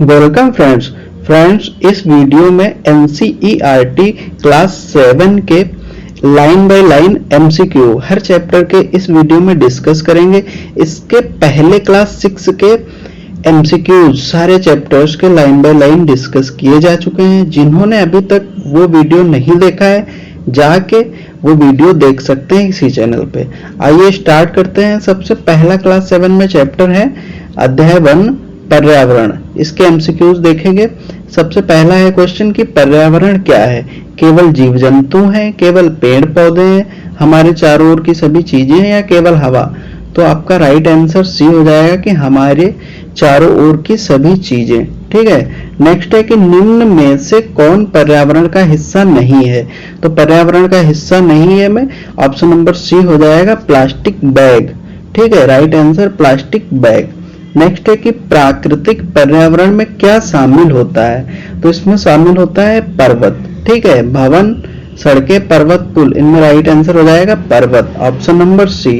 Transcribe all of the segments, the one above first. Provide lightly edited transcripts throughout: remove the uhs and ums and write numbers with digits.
Welcome friends इस video में NCERT class 7 के line by line MCQ her chapter के इस वीडियो में डिस्कस करेंगे। इसके पहले क्लास 6 के एमसीक्यू सारे चैप्टर्स के लाइन बाय लाइन डिस्कस किए जा चुके हैं। जिन्होंने अभी तक वो वीडियो नहीं देखा है जाके वो वीडियो देख सकते हैं इसी चैनल पे। आइए स्टार्ट करते हैं। सबसे पहला क्लास 7 में चैप्टर है अध्याय 1 पर्यावरण। इसके एमसीक्यूज देखेंगे। सबसे पहला है क्वेश्चन कि पर्यावरण क्या है? केवल जीव जंतु हैं, केवल पेड़ पौधे हैं, हमारे चारों ओर की सभी चीजें हैं या केवल हवा? तो आपका राइट आंसर सी हो जाएगा कि हमारे चारों ओर की सभी चीजें। ठीक है। नेक्स्ट है कि निम्न में से कौन पर्यावरण का हिस्सा नहीं है? तो पर्यावरण का हिस्सा नहीं है में ऑप्शन नंबर सी हो जाएगा प्लास्टिक बैग। ठीक है, right answer plastic bag. Next है कि प्राकृतिक पर्यावरण में क्या शामिल होता है? तो इसमें शामिल होता है पर्वत। ठीक है, भवन, सड़कें, पर्वत, पुल, इनमें राइट आंसर हो जाएगा पर्वत, ऑप्शन नंबर सी।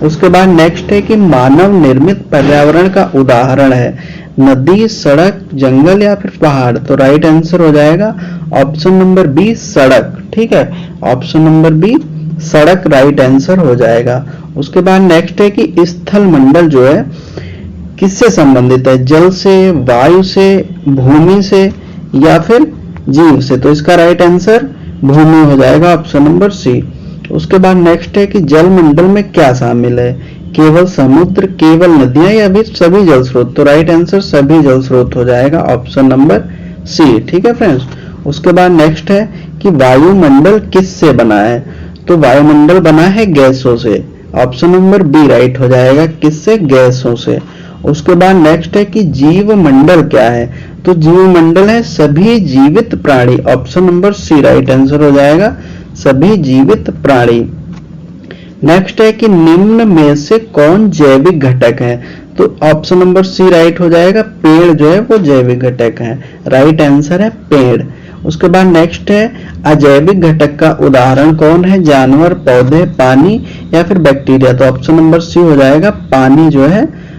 उसके बाद नेक्स्ट है कि मानव निर्मित पर्यावरण का उदाहरण है नदी, सड़क, जंगल या फिर पहाड़? तो राइट आंसर हो जाएगा ऑप्शन नंबर बी सड़क। ठीक है, ऑप्शन नंबर बी सड़क राइट आंसर हो जाएगा। उसके बाद नेक्स्ट है कि स्थल मंडल जो है किससे संबंधित है? जल से, वायु से, भूमि से या फिर जीव से? तो इसका राइट आंसर भूमि हो जाएगा, ऑप्शन नंबर सी। उसके बाद नेक्स्ट है कि जल मंडल में क्या शामिल है? केवल समुद्र, केवल नदियां या फिर सभी जल स्रोत? तो राइट आंसर सभी जल स्रोत हो जाएगा, ऑप्शन नंबर सी। ठीक है फ्रेंड्स। उसके बाद नेक्स्ट है कि वायुमंडल किससे बना है? तो वायुमंडल बना है गैसों से, ऑप्शन नंबर बी राइट हो जाएगा। किससे? गैसों से। उसके बाद नेक्स्ट है कि जीव मंडल क्या है? तो जीव मंडल है सभी जीवित प्राणी, option number C right answer हो जाएगा, सभी जीवित प्राणी। नेक्स्ट है कि निम्न में से कौन जैविक घटक है? तो ऑप्शन नंबर सी राइट हो जाएगा, पेड़ जो है वो जैविक घटक है, राइट आंसर है पेड़। उसके बाद नेक्स्ट है अजैविक घटक का उदाहरण कौन है? जानवर, पौधे, पानी या फिर बैक्टीरिया? तो ऑप्शन नंबर सी हो जाएगा, पानी जो है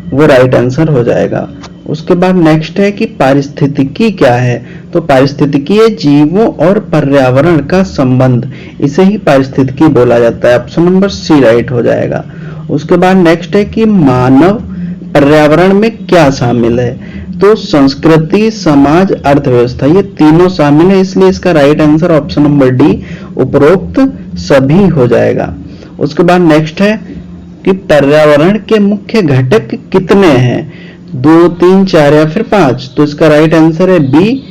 वो राइट आंसर हो जाएगा। उसके बाद नेक्स्ट है कि पारिस्थितिकी क्या है? तो पारिस्थितिकी है जीवों और पर्यावरण का संबंध, इसे ही पारिस्थितिकी बोला जाता है, ऑप्शन नंबर सी राइट हो जाएगा। उसके बाद नेक्स्ट है कि मानव पर्यावरण में क्या शामिल है? तो संस्कृति, समाज, अर्थव्यवस्था, ये तीनों शामिल है, इसलिए इसका right answer option number D उपरोक्त सभी हो जाएगा। उसके बाद नेक्स्ट है कि पर्यावरण के मुख्य घटक कितने हैं? 2, 3, 4 या फिर 5? तो इसका राइट आंसर है बी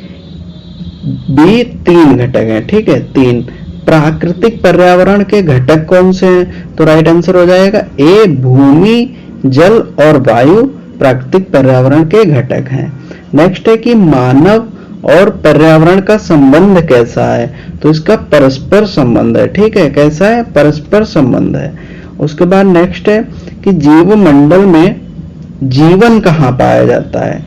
3 घटक है। ठीक है, 3। प्राकृतिक पर्यावरण के घटक कौन से हैं? तो राइट आंसर हो जाएगा ए भूमि, जल और वायु प्राकृतिक पर्यावरण के घटक हैं। नेक्स्ट है कि मानव और पर्यावरण का संबंध कैसा है? तो इसका परस्पर संबंध है। ठीक है, कैसा है? परस्पर संबंध है। उसके बाद नेक्स्ट है कि जीव मंडल में जीवन कहाँ पाया जाता है?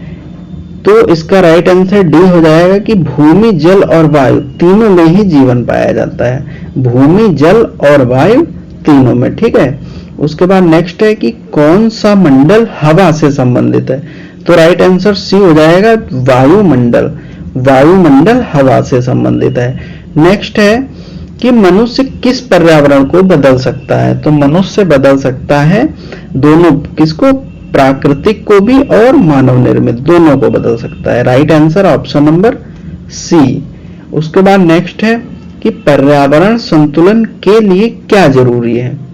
तो इसका राइट आंसर डी हो जाएगा कि भूमि, जल और वायु तीनों में ही जीवन पाया जाता है, भूमि, जल और वायु तीनों में। ठीक है। उसके बाद नेक्स्ट है कि कौन सा मंडल हवा से संबंधित है? तो राइट आंसर सी हो जाएगा वायुमंडल, वायुमंडल हवा से संबंधित है। नेक्स्ट है कि मनुष्य किस पर्यावरण को बदल सकता है? तो मनुष्य बदल सकता है दोनों, किसको? प्राकृतिक को भी और मानव निर्मित, दोनों को बदल सकता है, right answer option number C. उसके बाद नेक्स्ट है कि पर्यावरण संतुलन के लिए क्या जरूरी है?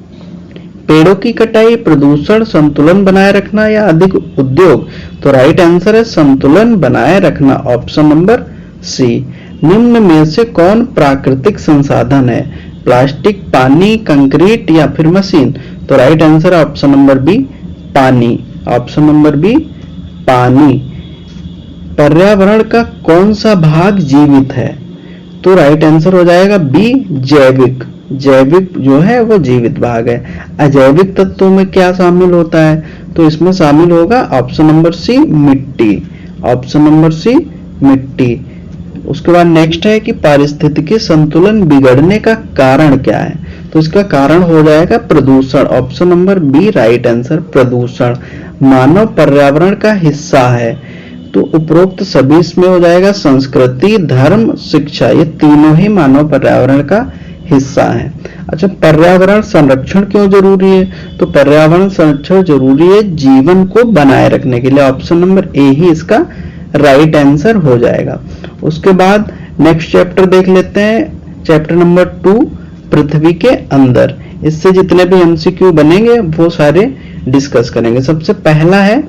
पेड़ों की कटाई, प्रदूषण, संतुलन बनाए रखना या अधिक उद्योग? तो राइट आंसर है संतुलन बनाए रखना, ऑप्शन नंबर सी। निम्न में से कौन प्राकृतिक संसाधन है? प्लास्टिक, पानी, कंक्रीट या फिर मशीन? तो right answer option number B पानी, ऑप्शन नंबर बी पानी। पर्यावरण का कौन सा भाग जीवित है? तो राइट आंसर हो जाएगा बी जैविक, जैविक जो है वो जीवित भाग है। अजैविक तत्वों में क्या शामिल होता है? तो इसमें शामिल होगा ऑप्शन नंबर सी मिट्टी, ऑप्शन नंबर सी मिट्टी। उसके बाद नेक्स्ट है कि पारिस्थितिकी संतुलन बिगड़ने का कारण क्या है? तो इसका कारण हो जाएगा प्रदूषण, option number B right answer प्रदूषण। मानव पर्यावरण का हिस्सा है, तो उपरोक्त सभी इसमें हो जाएगा। संस्कृति, धर्म, शिक्षा, ये तीनों ही मानव पर्यावरण का हिस्सा है। अच्छा, पर्यावरण संरक्षण क्यों जरूरी है? तो पर्यावरण संरक्षण जरूरी है जीवन को बनाए रखने के लिए। ऑप्शन नंबर ए ही इसका राइट आंसर हो जाएगा। उसके बाद नेक्स्ट चैप्टर देख लेते हैं, चैप्टर नंबर 2, पृथ्वी के अंदर। इससे जितने भी एमसीक्यू बनेंगे वो सारे डिस्कस करेंगे। सबसे पहला है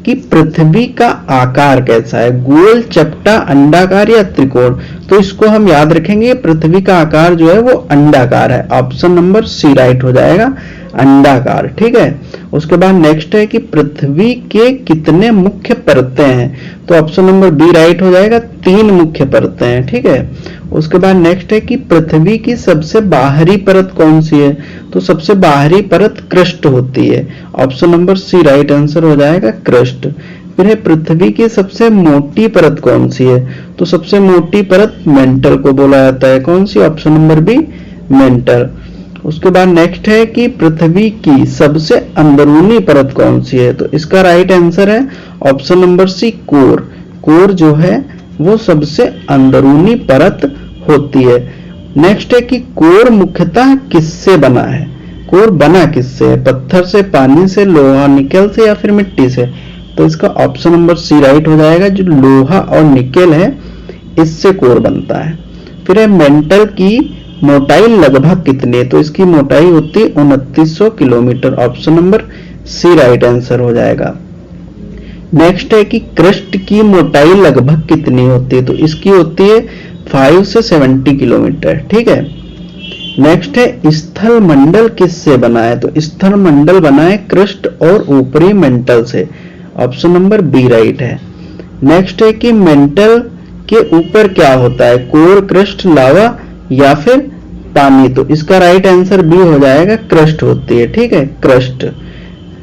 कि पृथ्वी का आकार कैसा है, गोल, चपटा, अंडाकार या त्रिकोण? तो इसको हम याद रखेंगे, पृथ्वी का आकार जो है वो अंडाकार है। ऑप्शन नंबर सी राइट हो जाएगा, अंडाकार। ठीक है। उसके बाद नेक्स्ट है कि पृथ्वी के कितने मुख्य परतें हैं? तो ऑप्शन नंबर बी राइट हो जाएगा, 3 मुख्य परतें हैं। ठीक है। उसके बाद नेक्स्ट है कि पृथ्वी की सबसे बाहरी परत कौन सी है? तो सबसे बाहरी परत क्रस्ट होती है। Option number C right answer हो जाएगा, क्रस्ट। फिर है पृथ्वी की सबसे मोटी परत कौन सी है? तो सबसे मोटी परत मेंटल को बोला जाता है। कौन सी? Option number B, mental. उसके बाद नेक्स्ट है कि पृथ्वी की सबसे अंदरूनी परत कौन सी है? तो इसका राइट आंसर है option number C, core. Core जो है वो सबसे अंदरूनी परत होती है। नेक्स्ट है कि कोर मुख्यतः किससे बना है? कोर बना किससे है? पत्थर से, पानी से, लोहा, निकेल से या फिर मिट्टी से? तो इसका ऑप्शन नंबर सी राइट हो जाएगा, जो लोहा और निकेल है इससे कोर बनता है। फिर है मेंटल की मोटाई लगभग कितनी है? तो इसकी मोटाई होती है 2900 kilometre. Option number C right answer हो जाएगा। नेक्स्ट है कि क्रस्ट की मोटाई लगभग कितनी होती है? तो इसकी होती है 5 से 70 किलोमीटर। ठीक है। नेक्स्ट है स्थल मंडल किससे बना है? तो स्थल मंडल बना है क्रस्ट और ऊपरी मेंटल से। ऑप्शन नंबर बी राइट है। नेक्स्ट है कि मेंटल के ऊपर क्या होता है? कोर, क्रस्ट, लावा या फिर पानी? तो इसका राइट आंसर बी हो जाएगा, क्रस्ट होती है। ठीक है, क्रस्ट।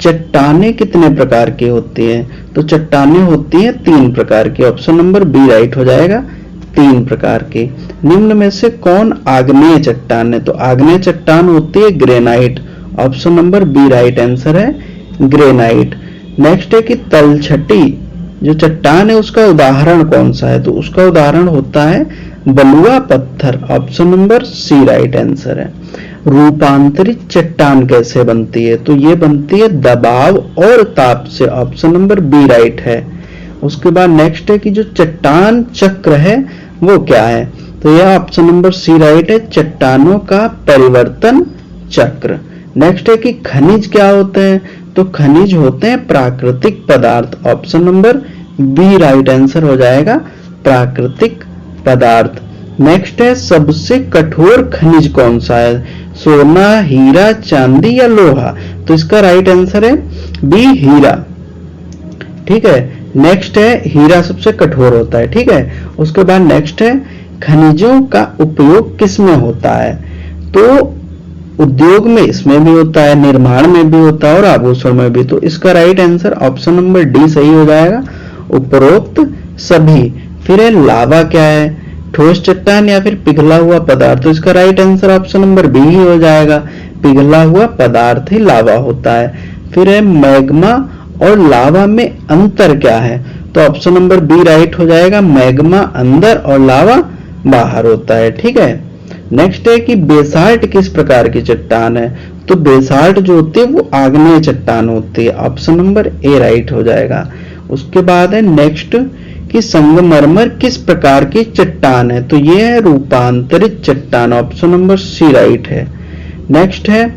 चट्टानें कितने प्रकार की होती हैं? तो चट्टानें होती हैं 3 प्रकार की। ऑप्शन नंबर बी राइट हो जाएगा, 3 प्रकार की। निम्न में से कौन आग्नेय चट्टान है? तो आग्नेय चट्टान होती है granite. Option number B right answer है, ग्रेनाइट। नेक्स्ट है कि तलछटी जो चट्टान है उसका उदाहरण कौन सा है? तो उसका उदाहरण होता है बलुआ पत्थर। Option number C right answer है। रूपांतरित चट्टान कैसे बनती है? तो ये बनती है दबाव और ताप से। ऑप्शन नंबर बी राइट है। उसके बाद नेक्स्ट है कि जो चट्टान चक्र है वो क्या है? तो यह ऑप्शन नंबर सी राइट है, चट्टानों का परिवर्तन चक्र। नेक्स्ट है कि खनिज क्या होते हैं? तो खनिज होते हैं प्राकृतिक पदार्थ। Option number B right answer हो जाएगा, प्राकृतिक पदार्थ। नेक्स्ट है सबसे कठोर खनिज कौन सा है? सोना, हीरा, चांदी या लोहा? तो इसका राइट आंसर है बी, हीरा। ठीक है। नेक्स्ट है हीरा सबसे कठोर होता है। ठीक है। उसके बाद नेक्स्ट है खनिजों का उपयोग किस में होता है? तो उद्योग में इसमें भी होता है, निर्माण में भी होता है और आभूषण में भी। तो इसका right answer option number D सही हो जाएगा, उपरोक्त सभी। फिर है लावा क्या है? ठोस चट्टान या फिर पिघला हुआ पदार्थ? तो इसका right answer option number B ही हो जाएगा, पिघला हुआ पदार्थ ही लावा होता है। फिर है मैग्मा और लावा में अंतर क्या है? तो ऑप्शन नंबर बी राइट हो जाएगा, मैग्मा अंदर और लावा बाहर होता है। ठीक है। नेक्स्ट है कि बेसाल्ट किस प्रकार की चट्टान है? तो बेसाल्ट जो होती है वो आग्नेय चट्टान होती है। ऑप्शन नंबर ए राइट हो जाएगा। उसके बाद है नेक्स्ट कि संगमरमर किस प्रकार की चट्टान है? तो ये है रूपांतरित चट्टान। ऑप्शन नंबर सी राइट है। नेक्स्ट है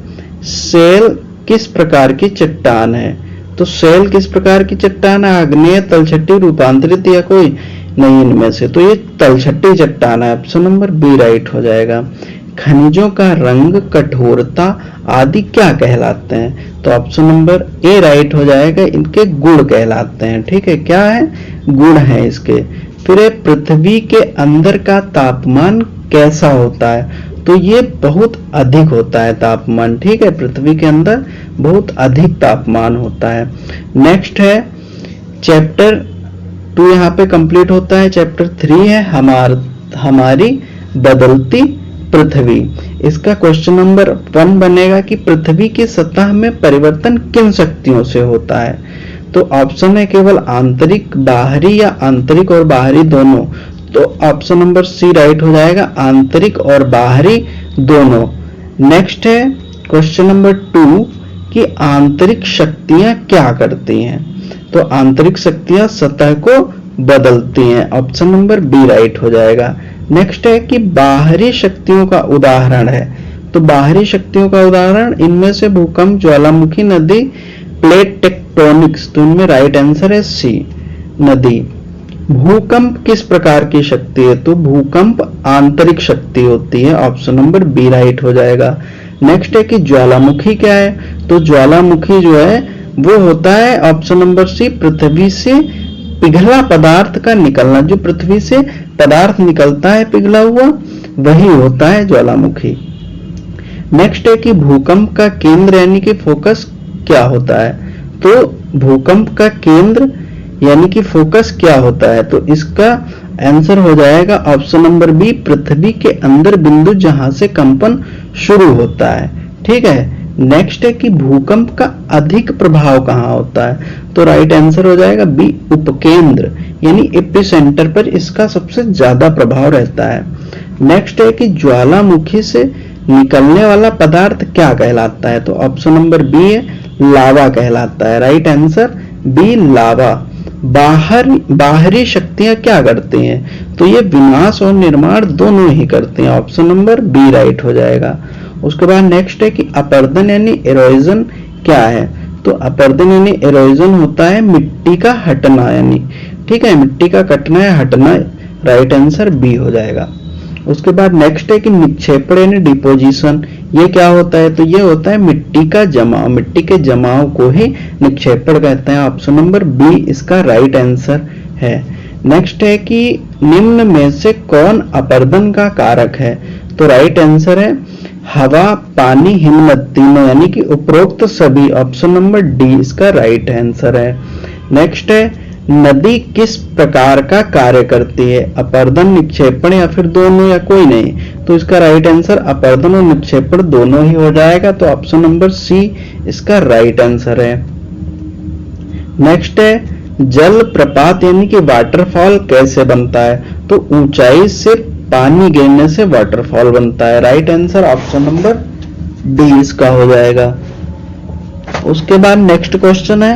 सेल किस प्रकार की चट्टान है? तो सेल किस प्रकार की चट्टान है? आग्नेय, तलछटी, रूपांतरित या कोई नहीं इनमें से? तो ये तलछटी चट्टान है। ऑप्शन नंबर बी राइट हो जाएगा। खनिजों का रंग, कठोरता आदि क्या कहलाते हैं? तो ऑप्शन नंबर ए राइट हो जाएगा, इनके गुण कहलाते हैं। ठीक है, क्या है? गुण है इसके। फिर है पृथ्वी के अंदर का तापमान कैसा होता है? तो ये बहुत अधिक होता है तापमान। ठीक है, पृथ्वी के अंदर बहुत अधिक तापमान होता है। नेक्स्ट है चैप्टर 2 यहाँ पे कंप्लीट होता है। चैप्टर 3 है हमारी बदलती पृथ्वी। इसका क्वेश्चन नंबर 1 बनेगा कि पृथ्वी की सतह में परिवर्तन किन शक्तियों से होता है? तो ऑप्शन है केवल आंतरिक बाहरी या आंतरिक और बाहरी दोनों, तो ऑप्शन नंबर सी राइट हो जाएगा, आंतरिक और बाहरी दोनों। नेक्स्ट है क्वेश्चन नंबर 2 कि आंतरिक शक्तियां क्या करती हैं, तो आंतरिक शक्तियां सतह को बदलती हैं, ऑप्शन नंबर बी राइट हो जाएगा। नेक्स्ट है कि बाहरी शक्तियों का उदाहरण है, तो बाहरी शक्तियों का उदाहरण इनमें से भूकंप, ज्वालामुखी, नदी, प्लेट टेक्टोनिक्स, तो इनमें राइट आंसर है सी नदी। भूकंप किस प्रकार की शक्ति है, तो भूकंप आंतरिक शक्ति होती है, ऑप्शन नंबर बी राइट हो जाएगा। नेक्स्ट है कि ज्वालामुखी क्या है, तो ज्वालामुखी जो है वो होता है ऑप्शन नंबर सी पृथ्वी से पिघला पदार्थ का निकलना, जो पृथ्वी से पदार्थ निकलता है पिघला हुआ वही होता है ज्वालामुखी। नेक्स्ट है कि भूकंप का केंद्र यानी कि फोकस क्या होता है, तो भूकंप का केंद्र यानी कि फोकस क्या होता है, तो इसका आंसर हो जाएगा ऑप्शन नंबर बी पृथ्वी के अंदर बिंदु जहां से कंपन शुरू होता है, ठीक है। नेक्स्ट है कि भूकंप का अधिक प्रभाव कहां होता है, तो राइट आंसर हो जाएगा बी उपकेंद्र यानी एपिसेंटर पर इसका सबसे ज्यादा प्रभाव रहता है। नेक्स्ट है कि ज्वालामुखी से निकलने वाला पदार्थ क्या कहलाता है, तो ऑप्शन नंबर बी है लावा कहलाता है, राइट आंसर बी लावा। बाहरी शक्तियां क्या करती हैं, तो ये विनाश और निर्माण दोनों ही करते हैं, ऑप्शन नंबर बी राइट हो जाएगा। उसके बाद नेक्स्ट है कि अपरदन यानी एरोजन क्या है, तो अपरदन यानी एरोजन होता है मिट्टी का हटना, यानी ठीक है मिट्टी का कटना या हटना, राइट आंसर बी हो जाएगा। उसके बाद नेक्स्ट है कि निक्षेपण यानी डिपोजिशन, ये क्या होता है, तो ये होता है मिट्टी का जमाव, मिट्टी के जमाव को ही निक्षेपण कहते हैं, ऑप्शन नंबर बी इसका राइट आंसर है। नेक्स्ट है कि निम्न में से कौन अपरदन का कारक है, तो राइट आंसर है हवा, पानी, हिमनद तीनों यानी कि उपरोक्त सभी, ऑप्शन नंबर डी इसका राइट आंसर है। नेक्स्ट है नदी किस प्रकार का कार्य करती है, अपरदन, निक्षेपण या फिर दोनों या कोई नहीं, तो इसका राइट आंसर अपरदन और निक्षेपण दोनों ही हो जाएगा, तो ऑप्शन नंबर सी इसका राइट आंसर है। नेक्स्ट है जल प्रपात यानी कि वाटरफॉल कैसे बनता है, तो ऊंचाई से पानी गिरने से वाटरफॉल बनता है, right answer option number D इसका हो जाएगा। उसके बाद नेक्स्ट क्वेश्चन है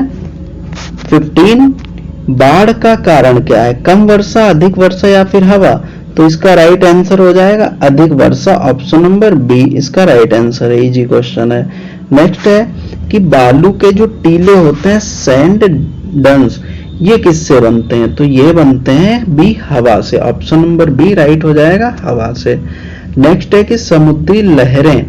15 बाढ़ का कारण क्या है, कम वर्षा, अधिक वर्षा या फिर हवा, तो इसका राइट आंसर हो जाएगा अधिक वर्षा, ऑप्शन नंबर बी इसका राइट आंसर है, इजी क्वेश्चन है। नेक्स्ट है कि बालू के जो टीले होते हैं सैंड डंस, ये किससे बनते हैं, तो ये बनते हैं बी हवा से, ऑप्शन नंबर बी राइट हो जाएगा हवा से। नेक्स्ट है कि समुद्री लहरें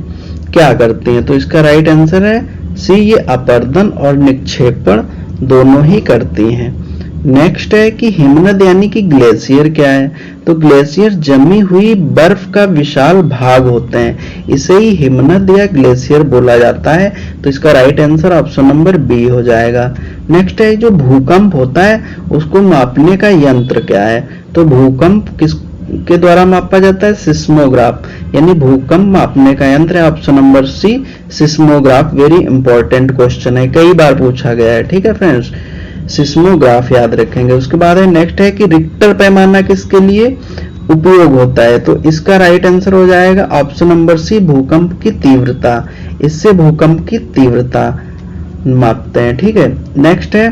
क्या करती हैं, तो इसका राइट आंसर है सी ये अपरदन और निक्षेपण दोनों ही करती हैं। नेक्स्ट है कि हिमनद यानी कि ग्लेशियर क्या है, तो ग्लेशियर जमी हुई बर्फ का विशाल भाग होते हैं, इसे ही हिमनद या ग्लेशियर बोला जाता है, तो इसका right answer option number B हो जाएगा। नेक्स्ट है जो भूकंप होता है उसको मापने का यंत्र क्या है, तो भूकंप किस के द्वारा मापा जाता है, सिस्मोग्राफ यानी भूकंप मापने का यंत्र है, option number C seismograph. Very important question है, कई बार पूछा गया है, ठीक है फ्रेंड्स, सिस्मोग्राफ याद रखेंगे। उसके बाद है नेक्स्ट है कि रिक्टर पैमाना किसके लिए उपयोग होता है, तो इसका राइट आंसर हो जाएगा ऑप्शन नंबर सी भूकंप की तीव्रता, इससे भूकंप की तीव्रता मापते हैं, ठीक है। नेक्स्ट है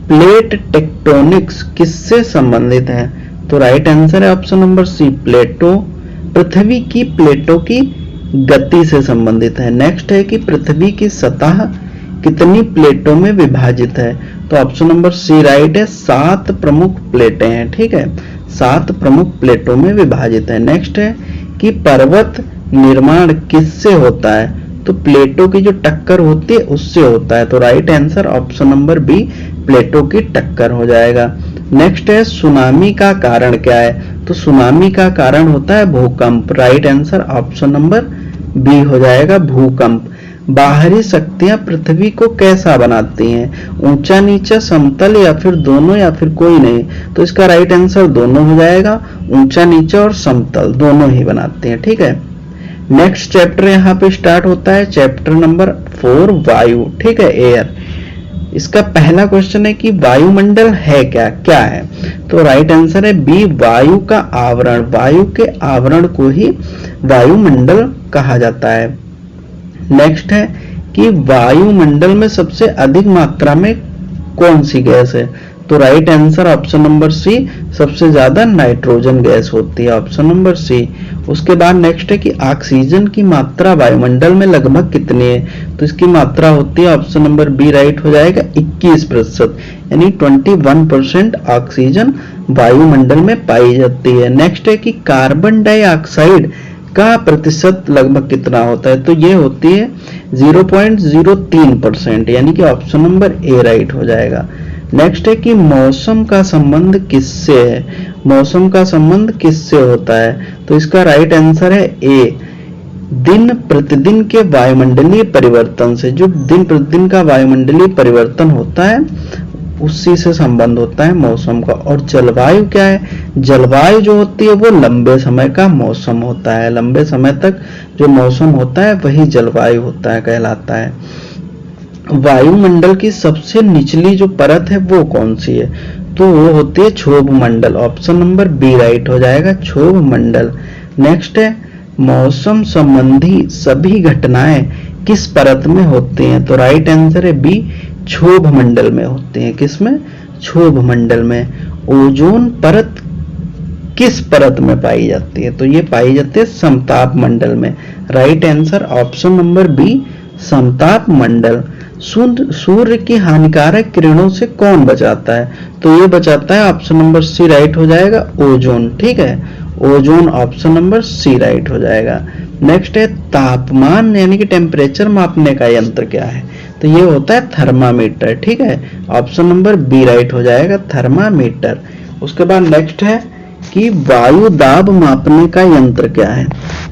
प्लेट टेक्टोनिक्स किससे संबंधित है, तो राइट आंसर है ऑप्शन नंबर सी प्लेटों, पृथ्वी की प्लेटों की गति से संबंधित है। नेक्स्ट है कि पृथ्वी की सतह कितनी प्लेटों में विभाजित है, तो ऑप्शन नंबर सी राइट है 7 प्रमुख प्लेटें हैं, ठीक है 7 प्रमुख प्लेटों में विभाजित है। नेक्स्ट है कि पर्वत निर्माण किससे होता है, तो प्लेटों की जो टक्कर होती है उससे होता है, तो right answer option number B प्लेटों की टक्कर हो जाएगा। नेक्स्ट है सुनामी का कारण क्या है, तो सुनामी का कारण होता है भूकंप, right answer option number B हो जाएगा भूकंप। बाहरी शक्तियां पृथ्वी को कैसा बनाती हैं, ऊंचा नीचा समतल या फिर दोनों या फिर कोई नहीं, तो इसका राइट आंसर दोनों हो जाएगा, ऊंचा नीचा और समतल दोनों ही बनाते हैं, ठीक है। नेक्स्ट चैप्टर यहाँ पे स्टार्ट होता है चैप्टर नंबर 4 वायु, ठीक है एयर। इसका पहला क्वेश्चन है कि वायुमंडल है क्या, क्या है? तो राइट आंसर है बी, वायु का आवरण। वायु के आवरण को ही वायुमंडल कहा जाता है। नेक्स्ट है कि वायुमंडल में सबसे अधिक मात्रा में कौन सी गैस है? तो right answer option number C, सबसे ज्यादा नाइट्रोजन गैस होती है, ऑप्शन नंबर सी। उसके बाद नेक्स्ट है कि ऑक्सीजन की मात्रा वायुमंडल में लगभग कितनी है? तो इसकी मात्रा होती है ऑप्शन नंबर बी राइट हो जाएगा 21%, यानी 21% ऑक्सीजन वायुमंडल में पाई जाती है। नेक्स्ट है कि कार्बन डाइऑक्साइड का प्रतिशत लगभग कितना होता है? तो ये होती है 0.03%, यानी कि ऑप्शन नंबर ए राइट हो जाएगा। नेक्स्ट है कि मौसम का संबंध किससे है? मौसम का संबंध किससे होता है? तो इसका राइट आंसर है ए, दिन प्रतिदिन के वायुमंडलीय परिवर्तन से। जो दिन प्रतिदिन का वायुमंडलीय परिवर्तन होता है उसी से संबंध होता है मौसम का। और जलवायु क्या है? जलवायु जो होती है वो लंबे समय का मौसम होता है, लंबे समय तक जो मौसम होता है वही जलवायु होता है, कहलाता है। वायुमंडल की सबसे निचली जो परत है वो कौन सी है? तो वो होती है क्षोभ मंडल, ऑप्शन नंबर बी राइट हो जाएगा, क्षोभ मंडल। नेक्स्ट है मौसम संबंधी सभी घटनाएं किस परत में होती हैं? तो राइट आंसर है बी, क्षोभ मंडल में होते हैं। किसमें? क्षोभ मंडल में। ओजोन परत किस परत में पाई जाती है? तो ये पाई जाती है समताप मंडल में। Right answer option number B, समताप मंडल। सूर्य की हानिकारक किरणों से कौन बचाता है? तो ये बचाता है ऑप्शन नंबर सी राइट हो जाएगा, ओजोन। ठीक है, ozone option number C right हो जाएगा। नेक्स्ट है तापमान यानी कि टेम्परेचर मापने का यंत्र क्या है? तो ये होता है थर्मामीटर। ठीक है, ऑप्शन नंबर बी राइट हो जाएगा, थर्मामीटर। उसके बाद नेक्स्ट है कि वायु दाब मापने का यंत्र क्या है?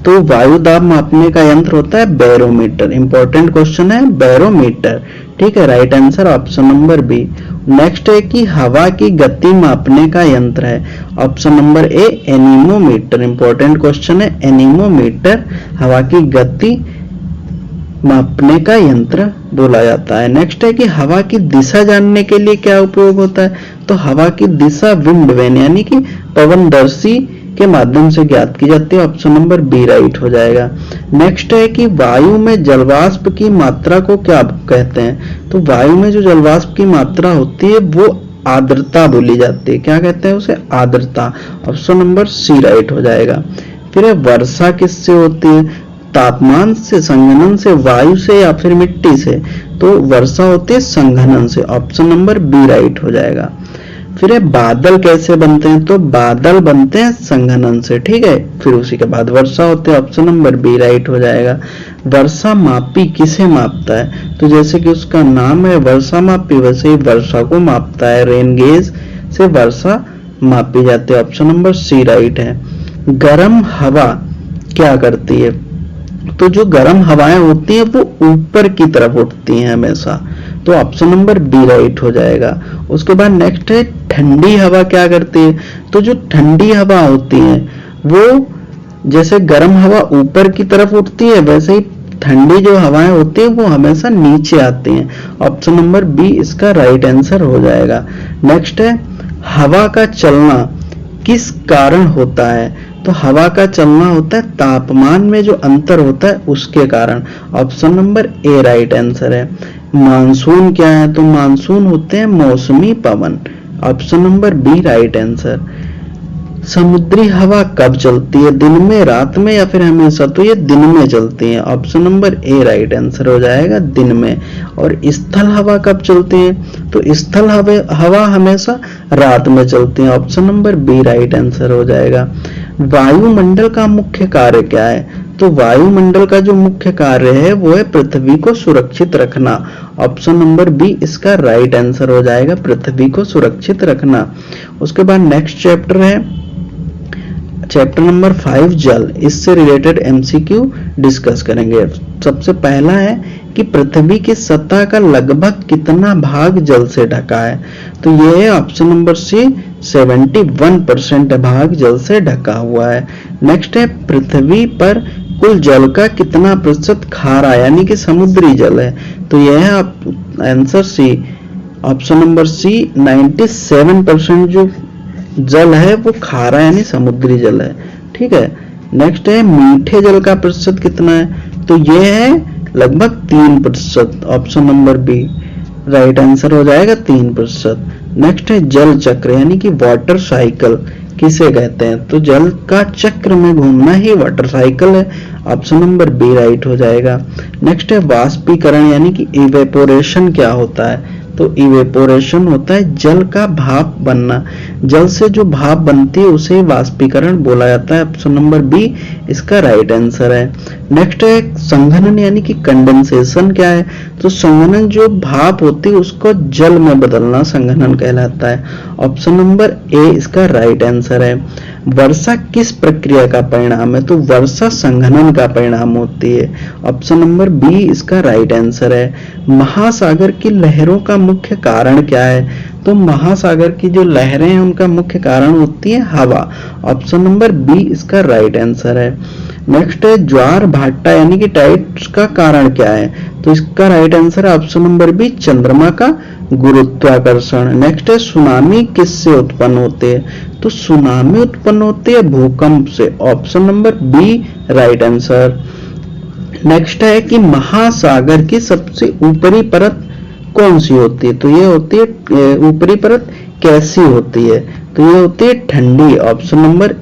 तो वायु दाब मापने का यंत्र होता है बैरोमीटर। इंपॉर्टेंट क्वेश्चन है, बैरोमीटर। ठीक है, right answer option number B. Next है कि हवा की गति मापने का यंत्र है, option number A, anemometer. Important question है, एनीमोमीटर हवा की गति मापने का यंत्र बोला जाता है। नेक्स्ट है कि हवा की दिशा जानने के लिए क्या उपयोग होता है? तो हवा की दिशा विंड वेन यानी कि पवनदर्शी के माध्यम से ज्ञात की जाती है, ऑप्शन नंबर बी राइट हो जाएगा। नेक्स्ट है कि वायु में जलवाष्प की मात्रा को क्या कहते हैं? तो वायु में जो जलवाष्प की मात्रा होती है वो आर्द्रता बोली जाती है। क्या कहते हैं उसे? आर्द्रता, ऑप्शन नंबर सी राइट हो जाएगा। फिर वर्षा किससे होती है? तापमान से, संघनन से, वायु से या फिर मिट्टी से? तो वर्षा होती है संघनन से, ऑप्शन नंबर बी राइट हो जाएगा। फिर ये बादल कैसे बनते हैं? तो बादल बनते हैं संघनन से। ठीक है, फिर उसी के बाद वर्षा होती है, ऑप्शन नंबर बी राइट हो जाएगा। वर्षा मापी किसे मापता है? तो जैसे कि उसका नाम है वर्षा मापी, वैसे ही वर्षा को मापता है। रेन गेज से वर्षा मापी जाती है, ऑप्शन नंबर सी राइट है। गर्म हवा क्या करती है? तो जो गर्म हवाएं होती हैं वो ऊपर की तरफ उठती हैं हमेशा, तो ऑप्शन नंबर बी राइट हो जाएगा। उसके बाद नेक्स्ट है ठंडी हवा क्या करती है? तो जो ठंडी हवा होती है वो, जैसे गर्म हवा ऊपर की तरफ उठती है वैसे ही ठंडी जो हवाएं होती है वो हमेशा नीचे आती हैं, ऑप्शन नंबर बी इसका राइट आंसर हो जाएगा। नेक्स्ट है हवा का चलना किस कारण होता है? तो हवा का चलना होता है तापमान में जो अंतर होता है उसके कारण, option number A right answer है। मानसून क्या है? तो मानसून होते हैं मौसमी पवन, option number B right answer. समुद्री हवा कब चलती है? दिन में, रात में या फिर हमेशा? तो ये दिन में चलती है, option number A right answer हो जाएगा, दिन में। और स्थल हवा कब चलती है? तो स्थल हवा हमेशा रात में चलती है, option number B right answer हो जाएगा। वायुमंडल का मुख्य कार्य क्या है? तो वायुमंडल का जो मुख्य कार्य है वो है पृथ्वी को सुरक्षित रखना, ऑप्शन नंबर बी इसका राइट आंसर हो जाएगा, पृथ्वी को सुरक्षित रखना। उसके बाद नेक्स्ट चैप्टर है चैप्टर नंबर 5 जल, इससे रिलेटेड एमसीक्यू डिस्कस करेंगे। सबसे पहला है कि पृथ्वी की सतह का लगभग कितना भाग जल से ढका है? तो ये है ऑप्शन नंबर सी, 71% भाग जल से ढका हुआ है। नेक्स्ट है पृथ्वी पर कुल जल का कितना प्रतिशत खारा यानी कि समुद्री जल है? तो यह है answer C, option number C 97% जो जल है वो खारा यानी समुद्री जल है। ठीक है, नेक्स्ट है मीठे जल का प्रतिशत कितना है, तो ये है लगभग 3%, option number B right answer हो जाएगा 3%। नेक्स्ट है जल चक्र यानी कि वाटर साइकिल किसे कहते हैं, तो जल का चक्र में घूमना ही वाटर साइकिल है, ऑप्शन नंबर बी राइट हो जाएगा। नेक्स्ट है वाष्पीकरण यानी कि इवेपोरेशन क्या होता है, तो इवेपोरेशन होता है जल का भाप बनना, जल से जो भाप बनती है उसे वाष्पीकरण बोला जाता है, ऑप्शन नंबर बी इसका राइट आंसर है। नेक्स्ट है संघनन यानी कि कंडेंसेशन क्या है, तो संघनन जो भाप होती है उसको जल में बदलना संघनन कहलाता है, ऑप्शन नंबर ए इसका राइट आंसर है। वर्षा किस प्रक्रिया का परिणाम है, तो वर्षा संघनन का परिणाम होती है, ऑप्शन नंबर बी इसका राइट आंसर है। महासागर की लहरों का मुख्य कारण क्या है, तो महासागर की जो लहरें हैं उनका मुख्य कारण होती है हवा, ऑप्शन नंबर बी इसका राइट आंसर है। नेक्स्ट है ज्वार भाटा यानी कि टाइड्स का कारण क्या है, तो इसका राइट आंसर है ऑप्शन नंबर बी चंद्रमा का गुरुत्वाकर्षण। नेक्स्ट है सुनामी किससे उत्पन्न होते हैं, तो सुनामी उत्पन्न होती है भूकंप से, option number B right answer. Next है कि महासागर की सबसे ऊपरी परत कौन सी होती है, तो ये होती है ऊपरी परत कैसी होती है, तो ये होती है ठंडी, ऑप्शन नंबर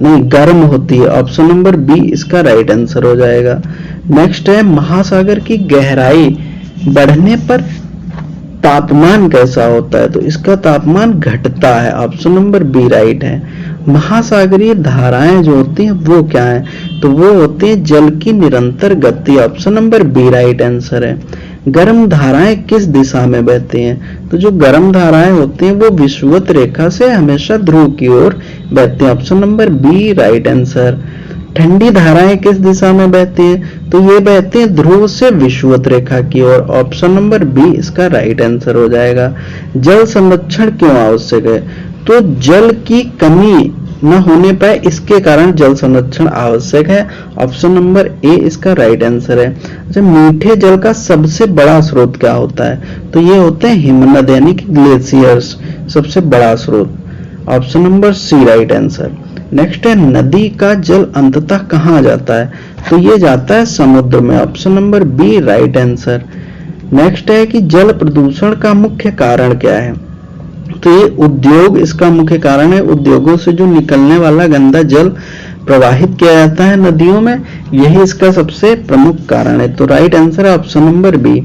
नहीं गर्म होती है, ऑप्शन नंबर बी इसका राइट आंसर हो जाएगा। नेक्स्ट है महासागर की गहराई बढ़ने पर तापमान कैसा होता है, तो इसका तापमान घटता है, ऑप्शन नंबर बी राइट है। महासागरीय धाराएं जो होती हैं वो क्या है, तो वो होती है जल की निरंतर गति, option number B right answer है। गर्म धाराएं किस दिशा में बहती हैं, तो जो गर्म धाराएं होती हैं वो विषुवत रेखा से हमेशा ध्रुव की ओर बहती हैं, option number B right answer. ठंडी धाराएं किस दिशा में बहती हैं, तो ये बहती हैं ध्रुव से विषुवत रेखा की ओर, ऑप्शन नंबर बी इसका राइट आंसर हो जाएगा। जल संरक्षण क्यों आवश्यक है, तो जल की कमी न होने पाए इसके कारण जल संरक्षण आवश्यक है, ऑप्शन नंबर ए इसका राइट आंसर है। अच्छा, मीठे जल का सबसे बड़ा स्रोत क्या होता है, तो ये होते हैं हिमनद यानी कि ग्लेशियर्स सबसे बड़ा स्रोत, option number C right answer. Next है नदी का जल अंततः कहाँ जाता है, तो ये जाता है समुद्र में, option number B right answer. Next है कि जल प्रदूषण का मुख्य कारण क्या है, तो ये उद्योग इसका मुख्य कारण है, उद्योगों से जो निकलने वाला गंदा जल प्रवाहित किया जाता है नदियों में, यही इसका सबसे प्रमुख कारण है, तो राइट आंसर है ऑप्शन नंबर बी।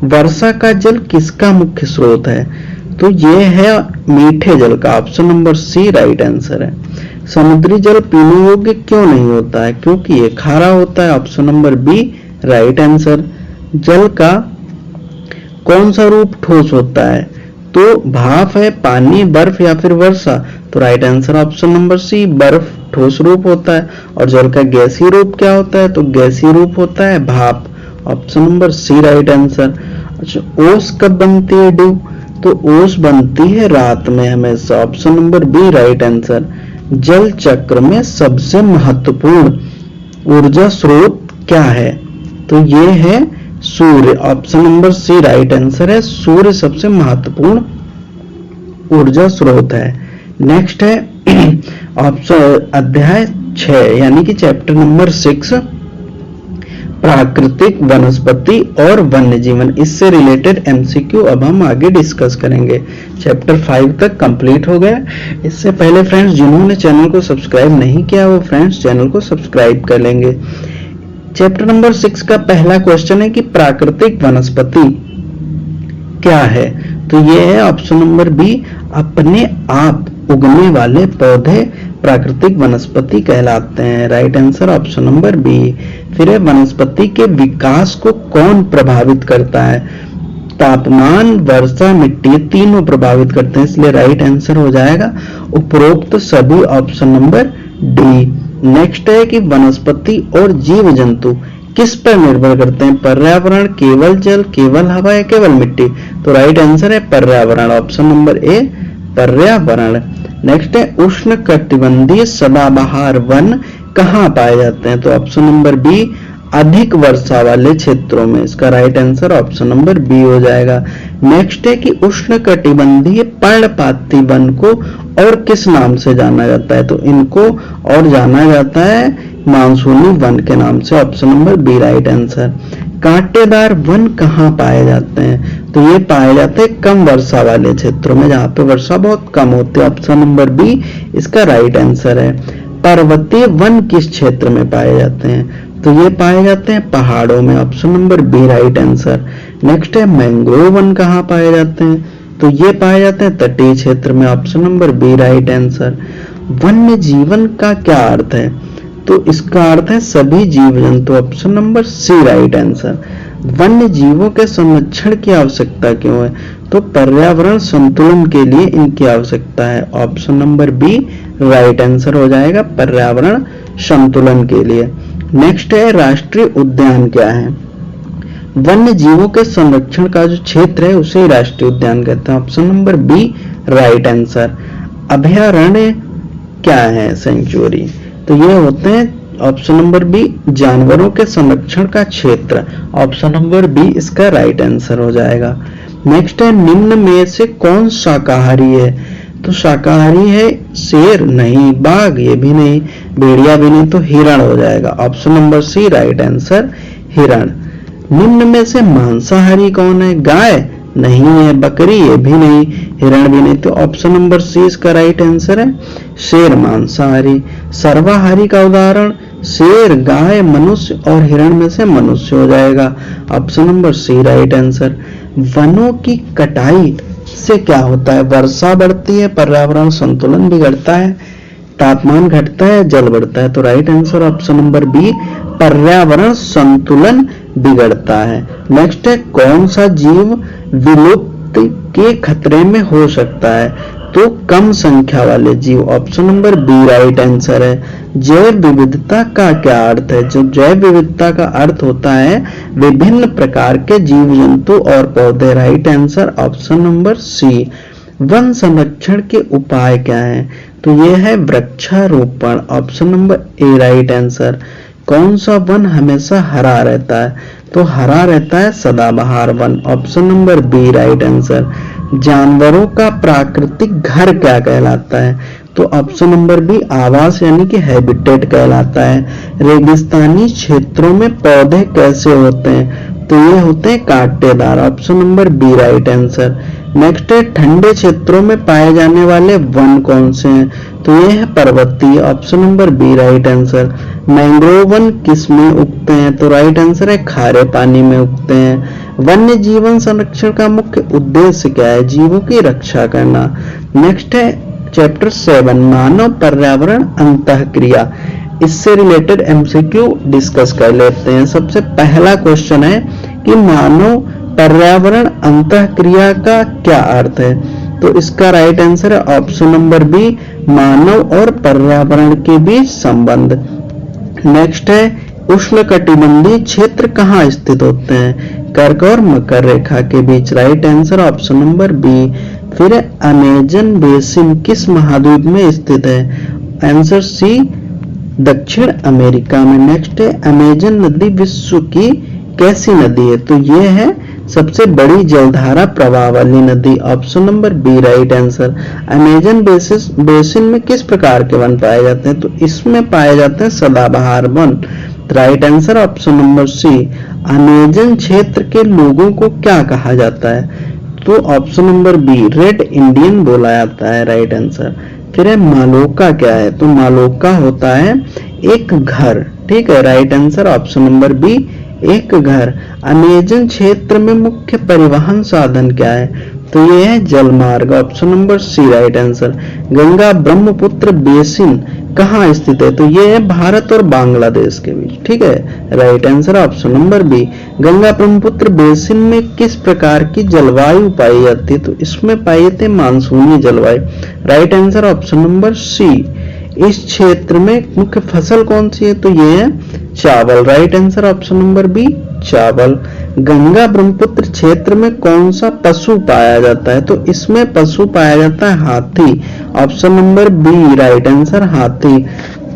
वर्षा का जल किसका मुख्य स्रोत है, तो ये है मीठे जल का, option number C right answer है। समुद्री जल पीने योग्य क्यों नहीं होता है, क्योंकि ये खारा होता है, option number B right answer. जल का कौन सा रूप ठोस होता है, तो भाप है, पानी, बर्फ या फिर वर्षा, तो right answer option number C बर्फ ठोस रूप होता है। और जल का गैसीय रूप क्या होता है, तो गैसीय रूप होता है भाप, option number C right answer. अच्छा, ओस कब बनती है ड्यू, तो ओस बनती है रात में हमेशा, option number B right answer. जल चक्र में सबसे महत्वपूर्ण ऊर्जा स्रोत क्या है, तो ये है सूर्य, option number C right answer है। सूर्य सबसे महत्वपूर्ण ऊर्जा स्रोत है। नेक्स्ट है ऑप्शन अध्याय 6 यानी कि चैप्टर नंबर 6 प्राकृतिक वनस्पति और वन्य जीवन, इससे रिलेटेड एमसीक्यू अब हम आगे डिस्कस करेंगे। चैप्टर 5 तक कंप्लीट हो गया। इससे पहले फ्रेंड्स जिन्होंने चैनल को सब्सक्राइब नहीं किया वो फ्रेंड्स चैनल को सब्सक्राइब कर लेंगे। चैप्टर नंबर 6 का पहला क्वेश्चन है कि प्राकृतिक वनस्पति क्या है, तो ये है ऑप्शन नंबर बी अपने आप उगने वाले पौधे प्राकृतिक वनस्पति कहलाते हैं, right answer option number B. फिर है वनस्पति के विकास को कौन प्रभावित करता है, तापमान, वर्षा, मिट्टी, तीनों प्रभावित करते हैं, इसलिए राइट आंसर हो जाएगा उपरोक्त सभी, ऑप्शन नंबर डी। नेक्स्ट है कि वनस्पति और जीव जंतु किस पर निर्भर करते हैं, पर्यावरण, केवल जल, केवल हवा या केवल मिट्टी, तो राइट आंसर है पर्यावरण, ऑप्शन नंबर ए पर्यावरण। नेक्स्ट है उष्ण कटिबंधीय सदाबहार वन कहाँ पाए जाते हैं, तो ऑप्शन नंबर बी अधिक वर्षा वाले क्षेत्रों में, इसका right answer option number B हो जाएगा। नेक्स्ट है कि उष्णकटिबंधीय पर्णपाती वन को और किस नाम से जाना जाता है, तो इनको और जाना जाता है मानसूनी वन के नाम से। Option number B right answer. कांटेदार वन कहाँ पाए जाते हैं, तो ये पाए जाते हैं कम वर्षा वाले क्षेत्रों में, जहाँ पे वर्षा बहुत कम होती है। ऑप्शन नंबर बी इसका राइट आंसर है। पर्वतीय वन किस क्षेत्र में पाए जाते हैं, तो ये पाए जाते हैं पहाड़ों में। Option number B right answer. Next है मैंग्रोव वन कहाँ पाए जाते हैं, तो ये पाए जाते हैं तटीय क्षेत्र में। Option number B right answer. वन्य जीवन का क्या अर्थ है, तो इसका अर्थ है सभी जीव जंतु। Option number C right answer. वन्य जीवों के संरक्षण की आवश्यकता क्यों है, तो पर्यावरण संतुलन के लिए इनकी आवश्यकता है। Option number B right answer हो जाएगा, पर्यावरण संतुलन के लिए। नेक्स्ट है राष्ट्रीय उद्यान क्या है, वन्य जीवों के संरक्षण का जो क्षेत्र है उसे राष्ट्रीय उद्यान कहते हैं। Option number B right answer. अभयारण्य क्या है, सेंचुरी, तो ये होते हैं ऑप्शन नंबर बी जानवरों के संरक्षण का क्षेत्र। ऑप्शन नंबर बी इसका राइट आंसर हो जाएगा। नेक्स्ट है निम्न में से कौन शाकाहारी है, तो शाकाहारी है शेर नहीं, बाघ ये भी नहीं, भेड़िया भी नहीं, तो हिरण हो जाएगा। Option number C right answer हिरण। निम्न में से मांसाहारी कौन है, गाय नहीं है, बकरी ये भी नहीं, हिरण भी नहीं, तो ऑप्शन नंबर सी इसका राइट आंसर है शेर मांसाहारी। सर्वाहारी का उदाहरण शेर, गाय, मनुष्य और हिरण में से मनुष्य हो जाएगा। Option number C right answer. वनों की कटाई से क्या होता है, वर्षा बढ़ती है, पर्यावरण संतुलन बिगड़ता है, तापमान घटता है, जल बढ़ता है, तो right answer option number B पर्यावरण संतुलन बिगड़ता है। नेक्स्ट है कौन सा जीव विलुप्त के खतरे में हो सकता है, तो कम संख्या वाले जीव। Option number B right answer है। जैव विविधता का क्या अर्थ है, जो जैव विविधता का अर्थ होता है विभिन्न प्रकार के जीव जंतु और पौधे। Right answer option number C. वन संरक्षण के उपाय क्या है, तो ये है वृक्षारोपण। Option number A right answer. कौन सा वन हमेशा हरा रहता है, तो हरा रहता है सदाबहार वन। Option number B right answer. जानवरों का प्राकृतिक घर क्या कहलाता है, तो ऑप्शन नंबर बी आवास यानी कि हैबिटेट कहलाता है। रेगिस्तानी क्षेत्रों में पौधे कैसे होते हैं, तो ये होते हैं कांटेदार। Option number B right answer. Next है ठंडे क्षेत्रों में पाए जाने वाले वन कौन से हैं, तो ये है पर्वतीय। Option number B right answer. Mangrove वन किस में उगते हैं, तो राइट आंसर है खारे पानी में उगते हैं। वन्य जीवन संरक्षण का मुख्य उद्देश्य क्या है, जीवों की रक्षा करना। नेक्स्ट है चैप्टर 7 मानव पर्यावरण अंतःक्रिया। इससे रिलेटेड एमसीक्यू डिस्कस कर लेते हैं। सबसे पहला क्वेश्चन है कि मानव पर्यावरण अंतःक्रिया का क्या अर्थ है, तो इसका राइट आंसर है ऑप्शन नंबर बी मानव और पर्यावरण के बीच संबंध। नेक्स्ट है उष्णकटिबंधीय क्षेत्र कहाँ स्थित होते हैं, कर्क और मकर रेखा के बीच। Right answer option number B. फिर अमेजन बेसिन किस महाद्वीप में स्थित है, आंसर सी दक्षिण अमेरिका में। नेक्स्ट है अमेजन नदी विश्व की कैसी नदी है, तो ये है सबसे बड़ी जलधारा प्रवाह वाली नदी। Option number B right answer. Amazon basin में किस प्रकार के वन पाए जाते हैं, तो इसमें पाए जाते हैं सदाबहार वन। Right answer option number C. Amazon क्षेत्र के लोगों को क्या कहा जाता है, तो option number B red Indian बोला जाता है। Right answer. फिर है मालोका क्या है, तो मालोका होता है एक घर। ठीक है, right answer option number B एक घर। अमेजन क्षेत्र में मुख्य परिवहन साधन क्या है, तो ये है जलमार्ग। Option number C right answer. Ganga Brahmaputra basin कहाँ स्थित है, तो ये है भारत और बांग्लादेश के बीच। ठीक है, right answer option number B. Ganga Brahmaputra basin में किस प्रकार की जलवायु पाई जाती है, तो इसमें पाई जाती है मानसूनी जलवायु। Right answer option number C. इस क्षेत्र में मुख्य फसल कौन सी है, तो ये है चावल। Right answer option number B चावल। गंगा ब्रह्मपुत्र क्षेत्र में कौन सा पशु पाया जाता है, तो इसमें पशु पाया जाता है हाथी। Option number B right answer हाथी।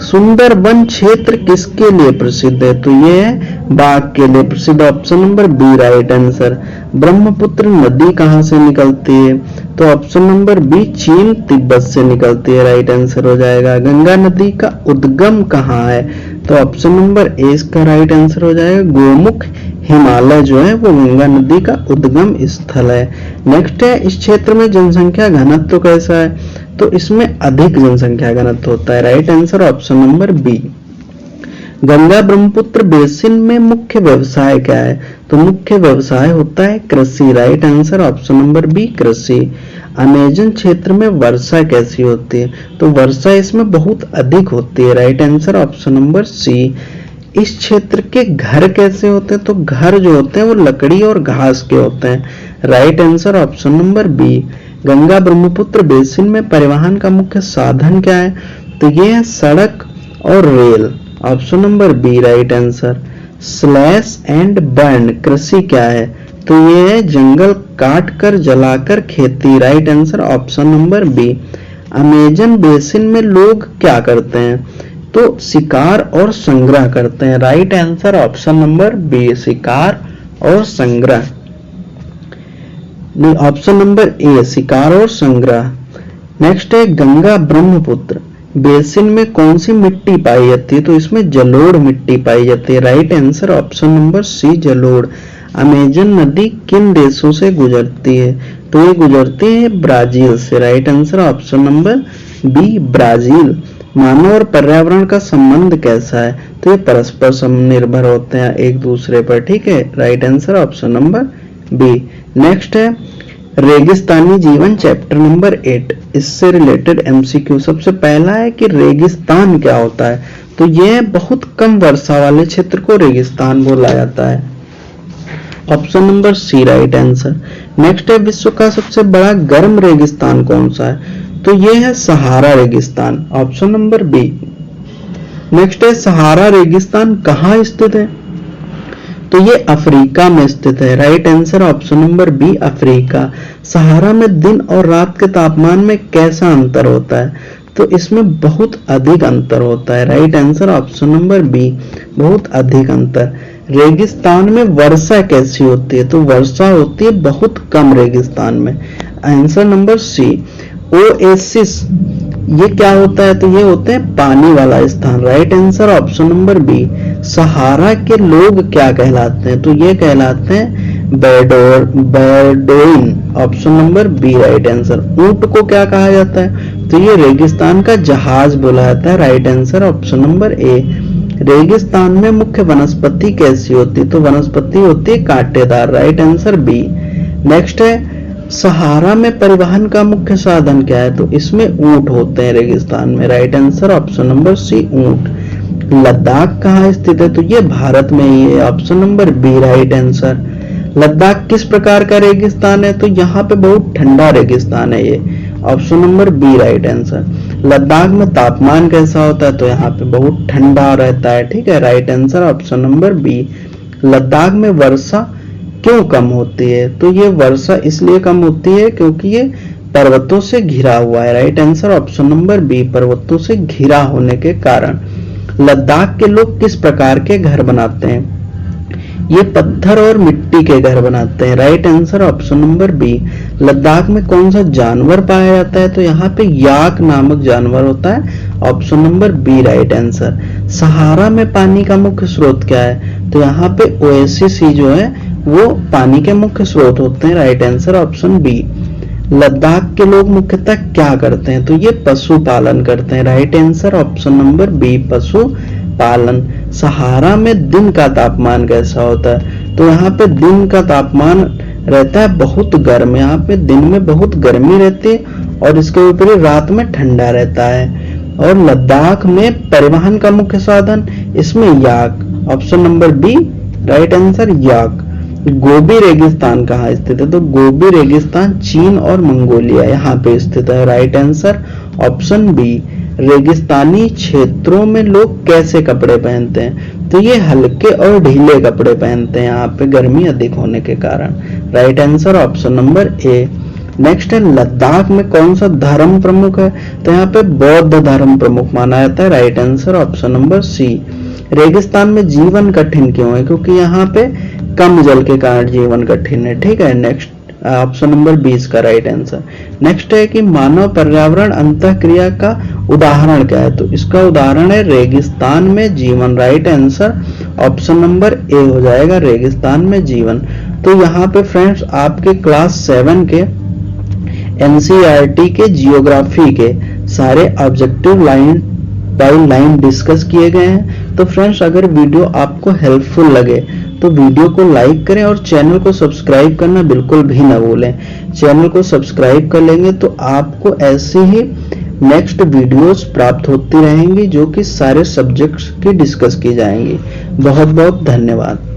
सुंदरबन क्षेत्र किसके लिए प्रसिद्ध है? तो ये है बाघ के लिए प्रसिद्ध। Option number B right answer. Brahmaputra नदी कहां से निकलती है? तो ऑप्शन नंबर बी चीन तिब्बत से निकलती है, राइट आंसर हो जाएगा। गंगा नदी का उद्गम कहाँ है? तो ऑप्शन नंबर ए इसका राइट आंसर हो जाएगा। गोमुख हिमालय जो है वो गंगा नदी का उद्गम स्थल है। नेक्स्ट है, इस क्षेत्र में जनसंख्या घनत्व कैसा है? तो इसमें अधिक जनसंख्या घनत्व होता है, right answer option number B. Ganga Brahmaputra basin में मुख्य व्यवसाय क्या है? तो मुख्य व्यवसाय होता है कृषि, right answer option number B कृषि। अमेजन क्षेत्र में वर्षा कैसी होती है? तो वर्षा इसमें बहुत अधिक होती है, right answer option number C. इस क्षेत्र के घर कैसे होते हैं? तो घर जो होते हैं वो लकड़ी और घास के होते हैं, right answer option number B. Ganga Brahmaputra basin में परिवहन का मुख्य साधन क्या है? तो ये है सड़क और रेल, option number B right answer. Slash and burn कृषि क्या है? तो ये है जंगल काट कर जलाकर खेती, right answer option number B. Amazon basin में लोग क्या करते हैं? तो शिकार और संग्रह करते हैं, right answer option number B शिकार और संग्रह। ऑप्शन नंबर ए शिकार और संग्रह। नेक्स्ट है, गंगा ब्रह्मपुत्र बेसिन में कौन सी मिट्टी पाई जाती है? तो इसमें जलोढ़ मिट्टी पाई जाती है, right answer option number C जलोढ़। अमेजन नदी किन देशों से गुजरती है? तो ये गुजरती है ब्राजील से, right answer option number B Brazil. मानव और पर्यावरण का संबंध कैसा है? तो ये परस्पर निर्भर होते हैं एक दूसरे पर, ठीक है, right answer option number B. Next है, रेगिस्तानी जीवन चैप्टर नंबर 8, इससे रिलेटेड एमसीक्यू। सबसे पहला है कि रेगिस्तान क्या होता है? तो यह बहुत कम वर्षा वाले क्षेत्र को रेगिस्तान बोला जाता है, option number C right answer. Next है, विश्व का सबसे बड़ा गर्म रेगिस्तान कौन सा है? तो यह है सहारा रेगिस्तान, ऑप्शन नंबर बी। नेक्स्ट है, सहारा रेगिस्तान कहाँ स्थित है? तो ये अफ्रीका में स्थित है, right answer option number B Africa. Sahara में दिन और रात के तापमान में कैसा अंतर होता है? तो इसमें बहुत अधिक अंतर होता है, right answer option number B बहुत अधिक अंतर। रेगिस्तान में वर्षा कैसी होती है? तो वर्षा होती है बहुत कम रेगिस्तान में, आंसर नंबर सी। ओएसिस ये क्या होता है? तो ये होते हैं पानी वाला स्थान, right answer option number B. Sahara के लोग क्या कहलाते हैं? तो ये कहलाते हैं Bedouin, option number B right answer. ऊंट को क्या कहा जाता है? तो ये रेगिस्तान का जहाज बोला जाता है, राइट आंसर ऑप्शन नंबर ए। रेगिस्तान में मुख्य वनस्पति कैसी होती है? तो वनस्पति होती है कांटेदार, राइट आंसर बी। नेक्स्ट है, सहारा में परिवहन का मुख्य साधन क्या है? तो इसमें ऊंट होते हैं रेगिस्तान में, right answer option number C ऊंट। लद्दाख कहाँ स्थित है? तो ये भारत में ही है, option number B right answer. Ladakh किस प्रकार का रेगिस्तान है? तो यहाँ पे बहुत ठंडा रेगिस्तान है ये, option number B right answer. Ladakh में तापमान कैसा होता है? तो यहाँ पे बहुत ठंडा रहता है, ठीक है, right answer option number B. Ladakh में वर्षा क्यों कम होती है? तो ये वर्षा इसलिए कम होती है क्योंकि ये पर्वतों से घिरा हुआ है, right answer option number B पर्वतों से घिरा होने के कारण। लद्दाख के लोग किस प्रकार के घर बनाते हैं? ये पत्थर और मिट्टी के घर बनाते हैं, right answer option number B. Ladakh में कौन सा जानवर पाया जाता है? तो यहाँ पे याक नामक जानवर होता है, option number B right answer. Sahara में पानी का मुख्य स्रोत क्या है? तो यहाँ पे ओएसिस ही जो है वो पानी के मुख्य स्रोत होते हैं, right answer option B. Ladakh के लोग मुख्यतः क्या करते हैं? तो ये पशुपालन करते हैं, right answer option number B पशुपालन। सहारा में दिन का तापमान कैसा होता है? तो यहाँ पे दिन का तापमान रहता है बहुत गर्म, यहाँ पे दिन में बहुत गर्मी रहती है और इसके ऊपर रात में ठंडा रहता है। और लद्दाख में परिवहन का मुख्य साधन इसमें yak, option number B right answer yak. Gobi रेगिस्तान कहाँ स्थित है? तो गोबी रेगिस्तान चीन और मंगोलिया यहाँ पे स्थित है, राइट आंसर ऑप्शन बी। रेगिस्तानी क्षेत्रों में लोग कैसे कपड़े पहनते हैं? तो ये हल्के और ढीले कपड़े पहनते हैं यहाँ पे गर्मी अधिक होने के कारण, राइट आंसर ऑप्शन नंबर ए। नेक्स्ट है लद्दाख में कौन सा धर्म प्रमुख है, तो यहाँ पे बौद्ध धर्म प्रमुख माना जाता है। Right answer option number C. रेगिस्तान में जीवन कठिन क्यों है, क्योंकि यहाँ पे कम जल के कारण जीवन कठिन है। ठीक है, नेक्स्ट ऑप्शन नंबर 20 का राइट आंसर। नेक्स्ट है कि मानव पर्यावरण अंतःक्रिया का उदाहरण क्या है, तो इसका उदाहरण है रेगिस्तान में जीवन। राइट आंसर ऑप्शन नंबर ए हो जाएगा, रेगिस्तान में जीवन। तो यहाँ पे फ्रेंड्स आपके क्लास 7 के एनसीईआरटी के जियोग्राफी के सारे objective line by line discuss किए गए हैं। तो फ्रेंड्स अगर वीडियो आपको हेल्पफुल लगे तो वीडियो को लाइक करें और चैनल को सब्सक्राइब करना बिल्कुल भी ना भूलें। चैनल को सब्सक्राइब कर लेंगे तो आपको ऐसी ही नेक्स्ट वीडियोस प्राप्त होती रहेंगी जो कि सारे सब्जेक्ट्स की डिस्कस की जाएंगी। बहुत बहुत धन्यवाद।